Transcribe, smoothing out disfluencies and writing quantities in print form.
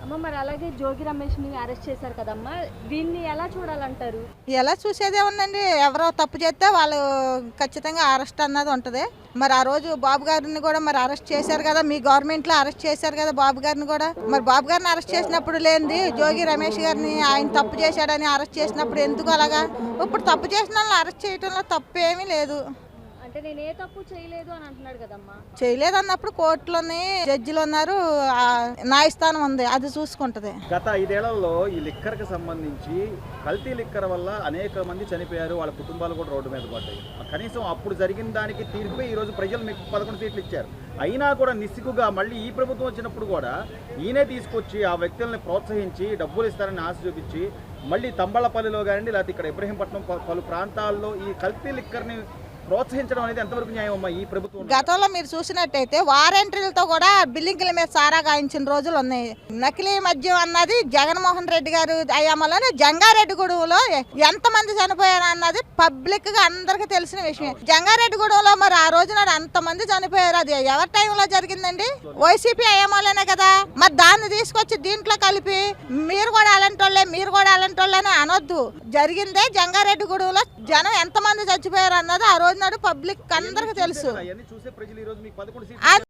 అమ్మ మరి అలాగే జోగి రమేష్ని అరెస్ట్ చేశారు కదమ్మా, దీన్ని ఎలా చూడాలంటారు? ఎలా చూసేదే ఉందండి, ఎవరో తప్పు చేస్తే వాళ్ళు ఖచ్చితంగా అరెస్ట్ అన్నది ఉంటుంది. మరి ఆ రోజు బాబు గారిని కూడా మరి అరెస్ట్ చేశారు కదా, మీ గవర్నమెంట్లో అరెస్ట్ చేశారు కదా బాబు గారిని కూడా. మరి బాబు గారిని అరెస్ట్ చేసినప్పుడు లేనిది జోగి రమేష్ గారిని ఆయన తప్పు చేశాడని అరెస్ట్ చేసినప్పుడు ఎందుకు అలాగా? ఇప్పుడు తప్పు చేసిన వాళ్ళని అరెస్ట్ చేయడంలో తప్పు ఏమీ లేదు. అంటే నేను ఏ తప్పు చేయలేదు అని అంటున్నాడు కదమ్మా. చేయలేదన్నప్పుడు కోర్టులోని జడ్జిలు ఉన్నారు, న్యాయస్థానం ఉంది, అది చూసుకుంటది. గత 5 ఏళ్లలో ఈ లిక్కర్కి సంబంధించి కల్తీ లిక్కర్ వల్ల అనేక మంది చనిపోయారు, వాళ్ళ కుటుంబాలు కూడా రోడ్డు మీద పడ్డాయి. కనీసం అప్పుడు జరిగిన దానికి తీర్పే ఈరోజు ప్రజలు మీకు 11 సీట్లు ఇచ్చారు. అయినా కూడా నిస్సిగ్గుగా మళ్ళీ ఈ ప్రభుత్వం వచ్చినప్పుడు కూడా ఈయనే తీసుకొచ్చి ఆ వ్యక్తుల్ని ప్రోత్సహించి డబ్బులు ఇస్తారని ఆశ చూపించి మళ్ళీ తంబళ్ళపల్లిలో కానివ్వండి, లేకపోతే ఇక్కడ ఇబ్రహీంపట్నం పలు ప్రాంతాల్లో ఈ కల్తీ లిక్కర్ని ప్రోత్సహించడం అనేది ఎంతవరకు న్యాయం అమ్మా ఈ ప్రభుత్వం? గతంలో మీరు చూసినట్టయితే వారంటీలతో కూడా బిల్డింగ్ల మీద సారా గాయించిన రోజులు ఉన్నాయి. నకిలీ మద్యం అన్నది జగన్మోహన్ రెడ్డి గారు అయ్యామలోనే జంగారెడ్డిగూడెంలో ఎంతమంది చనిపోయారు అన్నది పబ్లిక్ గా అందరికి తెలిసిన విషయం. జంగారెడ్డిగూడెంలో మరి ఆ రోజున అంతమంది చనిపోయారు, అది ఎవరి టైంలో జరిగిందండి? వైసీపీ అయ్యామలోనే కదా. మరి దాన్ని తీసుకొచ్చి దీంట్లో కలిపి మీరు కూడా అలాంటి వాళ్ళని అనొద్దు. జరిగిందే జంగారెడ్డిగూడెంలో జనం ఎంతమంది చచ్చిపోయారు అన్నది ఆ రోజు నాడు పబ్లిక్ అందరికి తెలుసు.